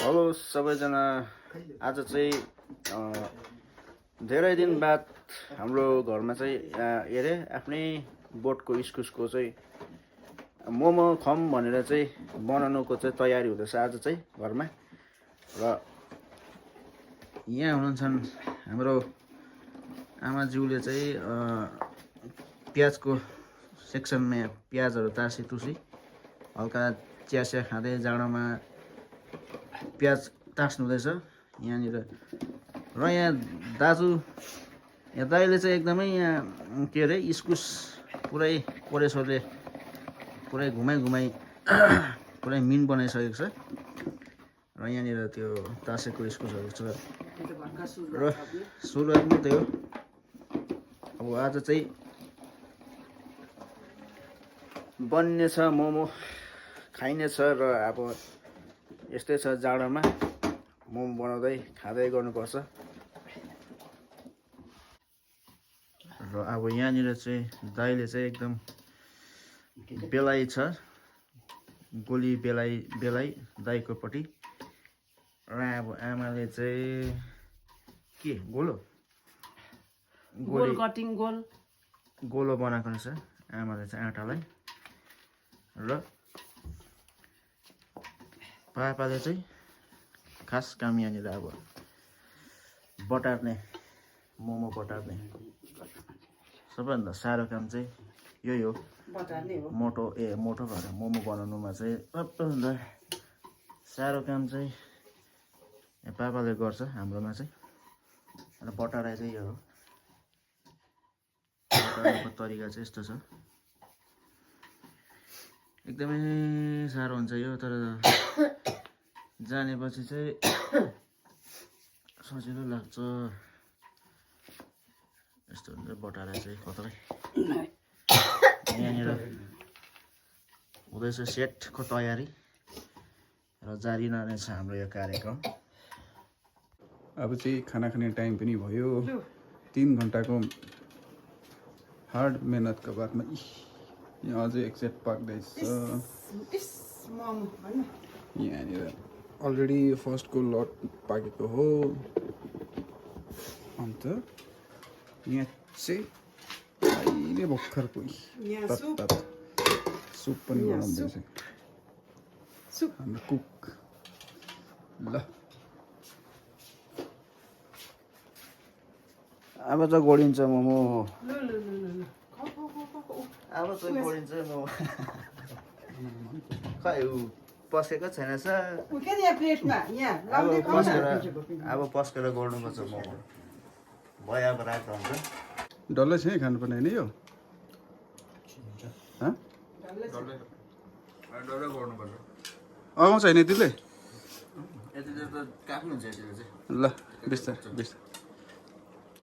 Hello सबैजना, आज चाहिँ धेरै दिन बाद हाम्रो घरमा चाहिँ के अरे आफ्नै बोटको इस्कुसको चाहिँ मोमो खम भनेर चाहिँ बनाउनुको चाहिँ तयारी हुँदैछ आज चाहिँ घरमा। र यहाँ हुनुहुन्छ हाम्रो आमाज्यूले चाहिँ प्याजको सेक्सनमा प्याजहरू तासी तुसी हल्का चिया खाँदै जाडोमा प्याज तास्नु हुँदैछ यहाँनिर। र यहाँ दाइले चाहिँ एकदमै यहाँ के अरे इस्कुस पुरै कोरेसोले पुरै घुमाइ पुरै मिन बनाइसकेको छ। र यहाँनिर त्यो तासेको इस्कुसहरू छ र सुरुवात मात्रै हो। अब आज चाहिँ बन्ने छ मोमो, खाइने छ। र अब यस्तै छ, जाडोमा मोमो बनाउँदै खाँदै गर्नुपर्छ। र अब यहाँनिर चाहिँ दाइले चाहिँ एकदम बेलाइ छ, गोली बेलाइ दाइको पट्टि। र अब आमाले चाहिँ के गोलो बनाएको रहेछ आमाले चाहिँ आँटालाई। र पापाले चाहिँ खास काम यहाँनिर अब बटार्ने, मोमो बटार्ने। सबैभन्दा साह्रो काम चाहिँ यही हो, मोटो भएर मोमो बनाउनुमा चाहिँ सबैभन्दा साह्रो काम चाहिँ पापाले गर्छ हाम्रोमा चाहिँ। र बटाराइ चाहिँ यो हो, बटार्नुको तरिका चाहिँ यस्तो छ। एकदमै साह्रो हुन्छ यो, तर जानेपछि चाहिँ सजिलो लाग्छ। यस्तो हुन्छ बटारा चाहिँ खतरै। यहाँनिर हुँदैछ सेटको तयारी र जारी नै छ हाम्रो यो कार्यक्रम। अब चाहिँ खाना खाने टाइम पनि भयो। 3 घन्टाको हार्ड मेहनतको बादमा यहाँ अझै एक सेट पाक्दैछ। यहाँनिर अलरेडी फर्स्टको लट पाकेको हो। अन्त यहाँ चाहिँ अहिले भर्खरको सुप पनि बनाउँदैछ हाम्रो कुक। ल अब त गोडिन्छ मोमो, अब चाहिँ गोडिन्छ मोमो। खै पस्केको छैन सर, अब पस्केर गोड्नुपर्छ मोमो। भयो अब राख्दा हुन्छ। डल्लै चाहिँ खानुपर्ने होइन यो? आउँछ होइन त्यसले? यति त काट्नु हुन्छ यसले चाहिँ। ल बिस्तारै बिस्तारै